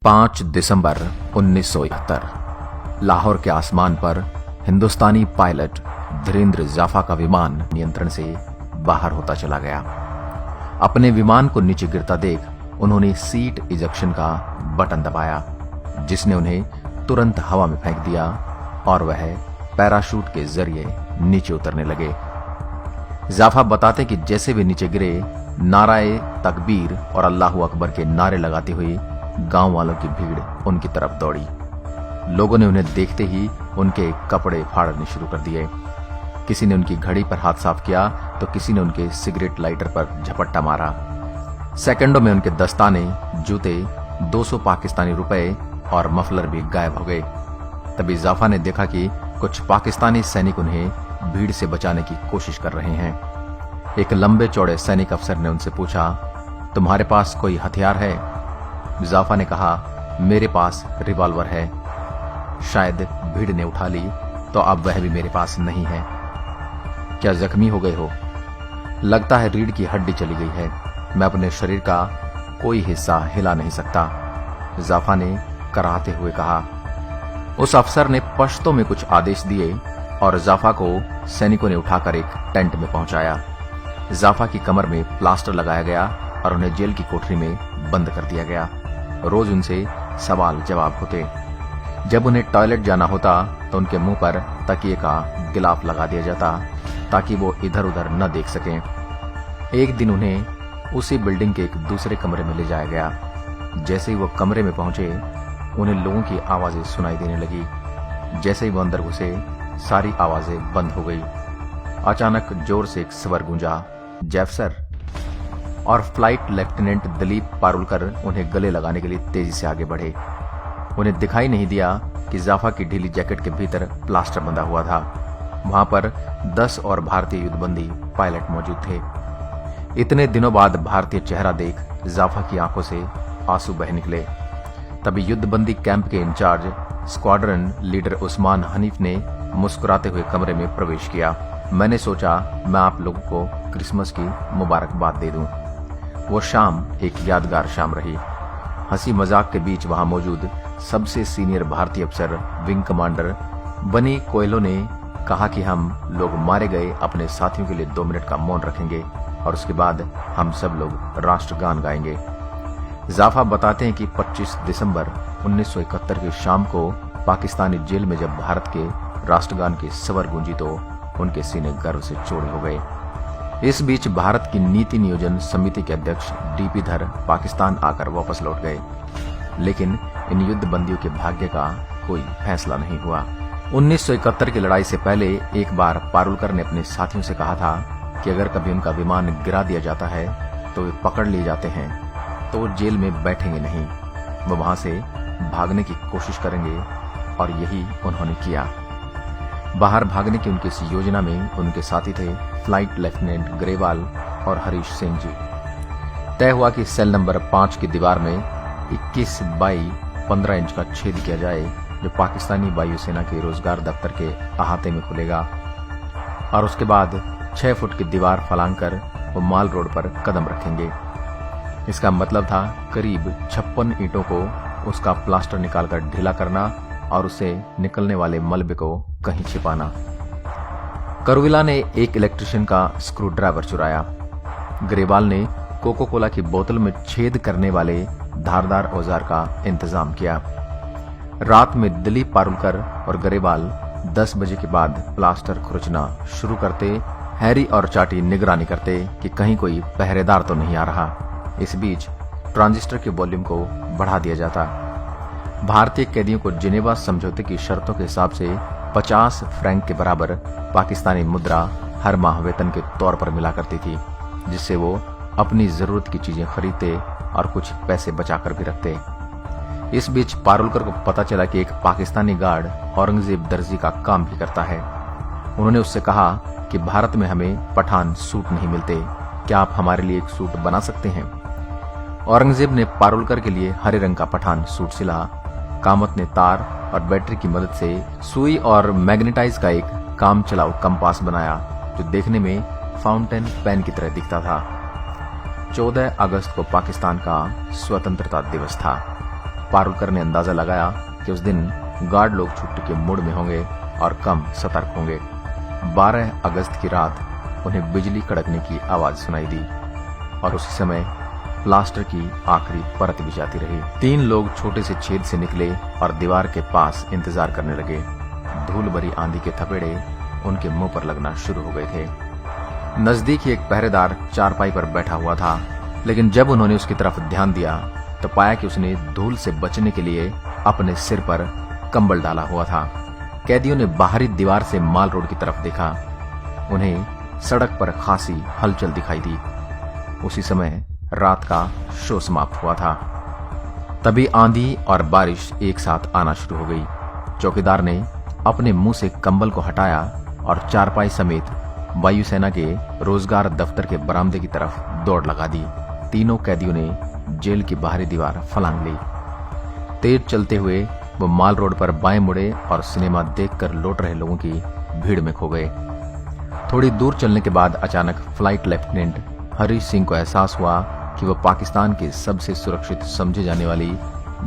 5 दिसंबर 1971 लाहौर के आसमान पर हिंदुस्तानी पायलट धीरेन्द्र जाफा का विमान नियंत्रण से बाहर होता चला गया। अपने विमान को नीचे गिरता देख उन्होंने सीट इजेक्शन का बटन दबाया, जिसने उन्हें तुरंत हवा में फेंक दिया और वह पैराशूट के जरिए नीचे उतरने लगे। जाफा बताते कि जैसे वे नीचे गिरे, नाराए तकबीर और अल्लाहू अकबर के नारे लगाते हुए गांव वालों की भीड़ उनकी तरफ दौड़ी। लोगों ने उन्हें देखते ही उनके कपड़े फाड़ने शुरू कर दिए। किसी ने उनकी घड़ी पर हाथ साफ किया तो किसी ने उनके सिगरेट लाइटर पर झपट्टा मारा। सेकंडों में उनके दस्ताने, जूते, 200 पाकिस्तानी रुपए और मफलर भी गायब हो गए। तभी जाफा ने देखा कि कुछ पाकिस्तानी सैनिक उन्हें भीड़ से बचाने की कोशिश कर रहे हैं। एक लंबे चौड़े सैनिक अफसर ने उनसे पूछा, तुम्हारे पास कोई हथियार है? जाफा ने कहा, मेरे पास रिवॉल्वर है। शायद भीड़ ने उठा ली तो अब वह भी मेरे पास नहीं है। क्या जख्मी हो गए हो? लगता है रीढ़ की हड्डी चली गई है। मैं अपने शरीर का कोई हिस्सा हिला नहीं सकता, जाफा ने कराहते हुए कहा। उस अफसर ने पश्तो में कुछ आदेश दिए और जाफा को सैनिकों ने उठाकर एक टेंट में पहुंचाया। जाफा की कमर में प्लास्टर लगाया गया और उन्हें जेल की कोठरी में बंद कर दिया गया। रोज उनसे सवाल जवाब होते। जब उन्हें टॉयलेट जाना होता तो उनके मुंह पर तकिए का गिलाफ लगा दिया जाता ताकि वो इधर उधर न देख सकें। एक दिन उन्हें उसी बिल्डिंग के एक दूसरे कमरे में ले जाया गया। जैसे ही वो कमरे में पहुंचे, उन्हें लोगों की आवाजें सुनाई देने लगी। जैसे ही वो अंदर घुसे, सारी आवाजें बंद हो गई। अचानक जोर से एक स्वर गूंजा, जैफ सर। और फ्लाइट लेफ्टिनेंट दिलीप पारुलकर उन्हें गले लगाने के लिए तेजी से आगे बढ़े। उन्हें दिखाई नहीं दिया कि जाफा की ढीली जैकेट के भीतर प्लास्टर बंधा हुआ था। वहां पर 10 और भारतीय युद्धबंदी पायलट मौजूद थे। इतने दिनों बाद भारतीय चेहरा देख जाफा की आंखों से आंसू बह निकले। तभी युद्धबंदी कैंप के incharge squadron leader Usman Hanif ने मुस्कुराते हुए कमरे में प्रवेश किया। मैंने सोचा मैं आप लोगों को क्रिसमस की मुबारकबाद दे दूं। वो शाम एक यादगार शाम रही। हंसी मजाक के बीच वहां मौजूद सबसे सीनियर भारतीय अफसर विंग कमांडर बनी कोयलो ने कहा कि हम लोग मारे गए अपने साथियों के लिए 2 मिनट का मौन रखेंगे और उसके बाद हम सब लोग राष्ट्रगान गाएंगे। जाफा बताते हैं कि 25 दिसंबर 1971 की शाम को पाकिस्तानी जेल में जब भारत के राष्ट्रगान की स्वर गूंजी तो उनके सीने गर्व से चौड़े हो गए। इस बीच भारत की नीति नियोजन समिति के अध्यक्ष डीपी धर पाकिस्तान आकर वापस लौट गए, लेकिन इन युद्ध बंदियों के भाग्य का कोई फैसला नहीं हुआ। 1971 की लड़ाई से पहले एक बार पारुलकर ने अपने साथियों से कहा था कि अगर कभी उनका विमान गिरा दिया जाता है तो वे पकड़ लिए जाते हैं तो वो जेल में बैठेंगे नहीं, वो वहां से भागने की कोशिश करेंगे, और यही उन्होंने किया। बाहर भागने की उनकी इस योजना में उनके साथी थे फ्लाइट लेफ्टिनेंट ग्रेवाल और हरीश सिंह जी। तय हुआ कि सेल नंबर 5 की दीवार में 21 बाई 15 इंच का छेद किया जाए, जो पाकिस्तानी वायुसेना के रोजगार दफ्तर के अहाते में खुलेगा, और उसके बाद 6 फुट की दीवार फलांग कर वो माल रोड पर कदम रखेंगे। इसका मतलब था करीब 56 ईंटों को उसका प्लास्टर निकालकर ढीला करना और उसे निकलने वाले मलबे को कहीं छिपाना। करविला ने एक इलेक्ट्रिशियन का स्क्रू ड्राइवर चुराया। ग्रेवाल ने कोको कोला की बोतल में छेद करने वाले धारदार औजार का इंतजाम किया। रात में दिलीप पारुलकर और ग्रेवाल 10 बजे के बाद प्लास्टर खुरचना शुरू करते। हैरी और चाटी निगरानी करते कि कहीं कोई पहरेदार तो नहीं आ रहा। इस बीच ट्रांजिस्टर के वॉल्यूम को बढ़ा दिया जाता। भारतीय कैदियों को जिनेवा समझौते की शर्तों के हिसाब से 50 फ्रैंक के बराबर पाकिस्तानी मुद्रा हर माह वेतन के तौर पर मिला करती थी, जिससे वो अपनी जरूरत की चीजें खरीदते और कुछ पैसे बचाकर भी रखते। इस बीच पारुलकर को पता चला कि एक पाकिस्तानी गार्ड औरंगजेब दर्जी का काम भी करता है। उन्होंने उससे कहा कि भारत में हमें पठान सूट नहीं मिलते, क्या आप हमारे लिए एक सूट बना सकते हैं? औरंगजेब ने पारुलकर के लिए हरे रंग का पठान सूट सिला। कामत ने तार और बैटरी की मदद से सुई और मैग्नेटाइज का एक काम चलाऊ कंपास बनाया, जो देखने में फाउंटेन पेन की तरह दिखता था। 14 अगस्त को पाकिस्तान का स्वतंत्रता दिवस था। पारुलकर ने अंदाजा लगाया कि उस दिन गार्ड लोग छुट्टी के मूड में होंगे और कम सतर्क होंगे। 12 अगस्त की रात उन्हें बिजली कड़कने की आवाज सुनाई दी और उसी समय प्लास्टर की आखिरी परत बिछाती रही। 3 लोग छोटे से छेद से निकले और दीवार के पास इंतजार करने लगे। धूल भरी आंधी के थपेड़े उनके मुंह पर लगना शुरू हो गए थे। नजदीक ही एक पहरेदार चारपाई पर बैठा हुआ था, लेकिन जब उन्होंने उसकी तरफ ध्यान दिया तो पाया कि उसने धूल से बचने के लिए अपने सिर पर कंबल डाला हुआ था। कैदियों ने बाहरी दीवार से माल रोड की तरफ देखा। उन्हें सड़क पर खासी हलचल दिखाई दी। उसी समय रात का शो समाप्त हुआ था। तभी आंधी और बारिश एक साथ आना शुरू हो गई। चौकीदार ने अपने मुंह से कंबल को हटाया और चारपाई समेत वायुसेना के रोजगार दफ्तर के बरामदे की तरफ दौड़ लगा दी। तीनों कैदियों ने जेल की बाहरी दीवार फलांग ली। तेज चलते हुए वो माल रोड पर बाएं मुड़े और सिनेमा देखकर लौट रहे लोगों की भीड़ में खो गए। थोड़ी दूर चलने के बाद अचानक फ्लाइट लेफ्टिनेंट हरीश सिंह को एहसास हुआ कि वो पाकिस्तान की सबसे सुरक्षित समझे जाने वाली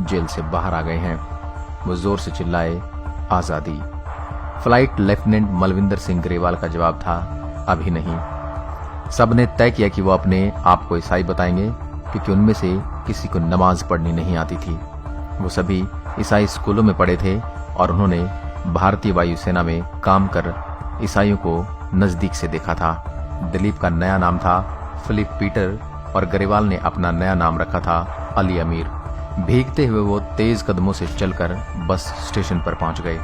जेल से बाहर आ गए हैं। वो जोर से चिल्लाए, आजादी। फ्लाइट लेफ्टिनेंट मलविंदर सिंह ग्रेवाल का जवाब था, अभी नहीं। सबने तय किया कि वो अपने आप को ईसाई बताएंगे, क्योंकि उनमें से किसी को नमाज पढ़नी नहीं आती थी। वो सभी ईसाई स्कूलों में पढ़े थे और उन्होंने भारतीय वायुसेना में काम कर ईसाइयों को नजदीक से देखा था। दिलीप का नया नाम था फिलिप पीटर और ग्रेवाल ने अपना नया नाम रखा था अली अमीर। भीगते हुए वो तेज कदमों से चलकर बस स्टेशन पर पहुंच गए।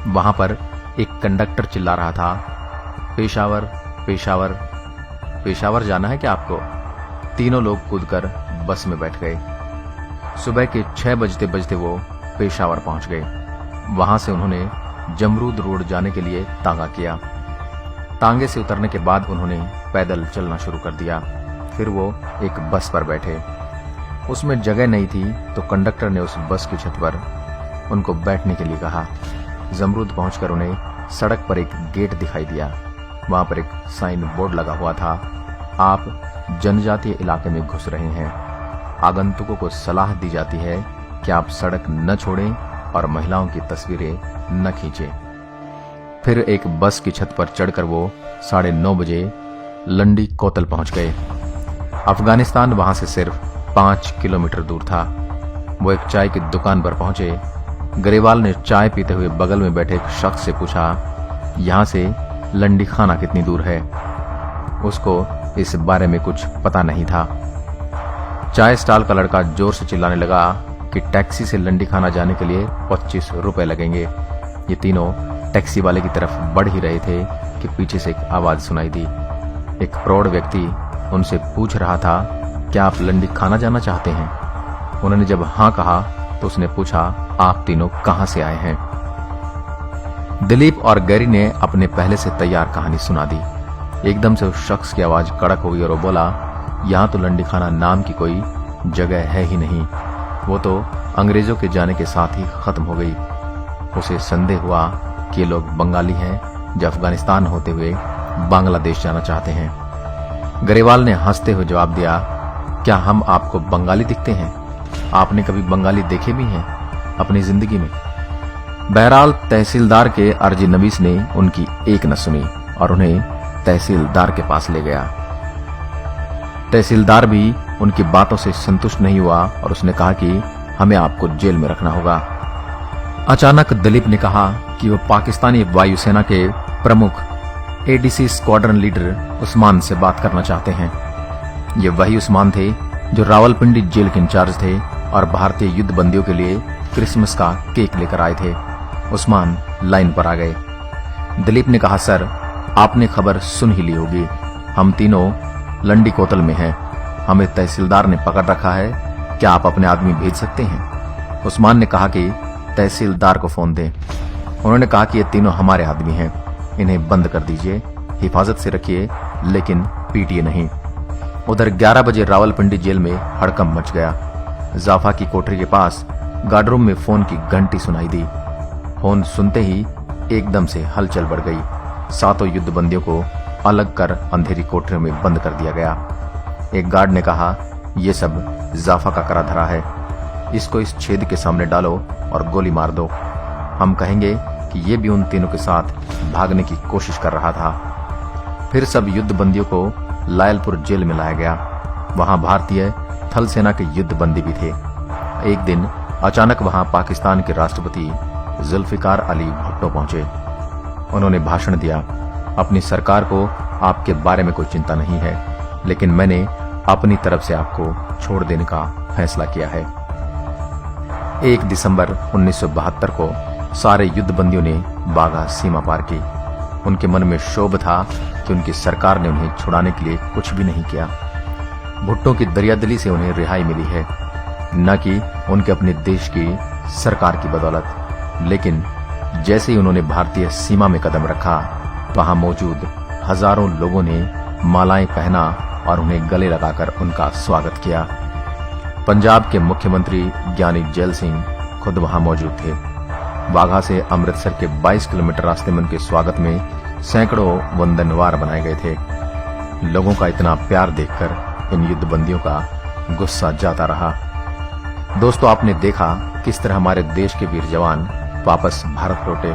वहां पर एक कंडक्टर चिल्ला रहा था, पेशावर पेशावर पेशावर जाना है क्या आपको? तीनों लोग कूदकर बस में बैठ गए। सुबह के 6 बजते बजते वो पेशावर पहुंच गए। वहां से उन्होंने जमरूद रोड जाने के लिए तांगा किया। तांगे से उतरने के बाद उन्होंने पैदल चलना शुरू कर दिया। फिर वो एक बस पर बैठे। उसमें जगह नहीं थी तो कंडक्टर ने उस बस की छत पर उनको बैठने के लिए कहा। जमरूद पहुंचकर उन्हें सड़क पर एक गेट दिखाई दिया। वहां पर एक साइन बोर्ड लगा हुआ था, आप जनजातीय इलाके में घुस रहे हैं। आगंतुकों को सलाह दी जाती है कि आप सड़क न छोड़ें और महिलाओं की तस्वीरें न खींचें। फिर एक बस की छत पर चढ़कर वो 9:30 बजे लंडी कोतल पहुंच गए। अफगानिस्तान वहां से सिर्फ 5 किलोमीटर दूर था। वो एक चाय की दुकान पर पहुंचे। ग्रेवाल ने चाय पीते हुए बगल में बैठे एक शख्स से पूछा, यहां से लंडी खाना कितनी दूर है? उसको इस बारे में कुछ पता नहीं था। चाय स्टॉल का लड़का जोर से चिल्लाने लगा कि टैक्सी से लंडी खाना जाने के लिए 25 रुपए लगेंगे। ये तीनों टैक्सी वाले की तरफ बढ़ ही रहे थे कि पीछे से एक आवाज सुनाई दी। एक प्रौढ़ व्यक्ति उनसे पूछ रहा था, क्या आप लंडी खाना जाना चाहते हैं? उन्होंने जब हां कहा तो उसने पूछा, आप तीनों कहां से आए हैं? दिलीप और गैरी ने अपने पहले से तैयार कहानी सुना दी। एकदम से उस शख्स की आवाज कड़क हो गई और वो बोला, यहां तो लंडी खाना नाम की कोई जगह है ही नहीं। वो तो अंग्रेजों के जाने के साथ ही खत्म हो गई। उसे संदेह हुआ कि ये लोग बंगाली हैं जो अफगानिस्तान होते हुए बांग्लादेश जाना चाहते हैं। ग्रेवाल ने हंसते हुए जवाब दिया, क्या हम आपको बंगाली दिखते हैं? आपने कभी बंगाली देखे भी हैं अपनी जिंदगी में? बहरहाल तहसीलदार के अर्जी नवीस ने उनकी एक न सुनी और उन्हें तहसीलदार के पास ले गया। तहसीलदार भी उनकी बातों से संतुष्ट नहीं हुआ और उसने कहा कि हमें आपको जेल में रखना होगा। अचानक दिलीप ने कहा कि वो पाकिस्तानी वायुसेना के प्रमुख एडीसी स्क्वाड्रन लीडर उस्मान से बात करना चाहते हैं। ये वही उस्मान थे जो रावलपिंडी जेल के इंचार्ज थे और भारतीय युद्ध बंदियों के लिए क्रिसमस का केक लेकर आए थे। उस्मान लाइन पर आ गए। दिलीप ने कहा, सर आपने खबर सुन ही ली होगी, हम तीनों लंडी कोतल में हैं। हमें तहसीलदार ने पकड़ रखा है, क्या आप अपने आदमी भेज सकते हैं? उस्मान ने कहा कि तहसीलदार को फोन दें। उन्होंने कहा कि ये तीनों हमारे आदमी हैं, इन्हें बंद कर दीजिए, हिफाजत से रखिए लेकिन पीटिए नहीं। उधर 11 बजे रावलपिंडी जेल में हड़कंप मच गया। जाफा की कोठरी के पास गार्डरूम में फोन की घंटी सुनाई दी। फोन सुनते ही एकदम से हलचल बढ़ गई। 7 युद्ध बंदियों को अलग कर अंधेरी कोठरी में बंद कर दिया गया। एक गार्ड ने कहा, यह सब जाफा का करा धरा है। इसको इस छेद के सामने डालो और गोली मार दो। हम कहेंगे कि ये भी उन तीनों के साथ भागने की कोशिश कर रहा था। फिर सब युद्ध बंदियों को लायलपुर जेल में लाया गया। वहां भारतीय थल सेना के युद्ध बंदी भी थे। एक दिन अचानक वहां पाकिस्तान के राष्ट्रपति जुल्फिकार अली भुट्टो पहुंचे। उन्होंने भाषण दिया, अपनी सरकार को आपके बारे में कोई चिंता नहीं है, लेकिन मैंने अपनी तरफ से आपको छोड़ देने का फैसला किया है। 1 दिसंबर 1972 को सारे युद्ध बंदियों ने बाघा सीमा पार की। उनके मन में क्षोभ था कि उनकी सरकार ने उन्हें छुड़ाने के लिए कुछ भी नहीं किया। भुट्टो की दरियादिली से उन्हें रिहाई मिली है, न कि उनके अपने देश की सरकार की बदौलत। लेकिन जैसे ही उन्होंने भारतीय सीमा में कदम रखा, वहां मौजूद हजारों लोगों ने मालाएं पहना और उन्हें गले लगाकर उनका स्वागत किया। पंजाब के मुख्यमंत्री ज्ञानी जैल सिंह खुद वहां मौजूद थे। बाघा से अमृतसर के 22 किलोमीटर रास्ते में उनके स्वागत में सैकड़ों वंदनवार बनाए गए थे। लोगों का इतना प्यार देखकर इन युद्ध बंदियों का गुस्सा जाता रहा। दोस्तों, आपने देखा किस तरह हमारे देश के वीर जवान वापस भारत लौटे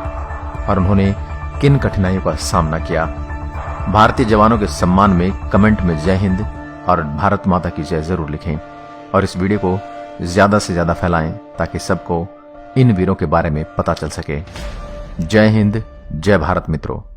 और उन्होंने किन कठिनाइयों का सामना किया। भारतीय जवानों के सम्मान में कमेंट में जय हिंद और भारत माता की जय जरूर लिखें और इस वीडियो को ज्यादा से ज्यादा फैलाएं ताकि सबको इन वीरों के बारे में पता चल सके। जय हिंद, जय भारत मित्रों।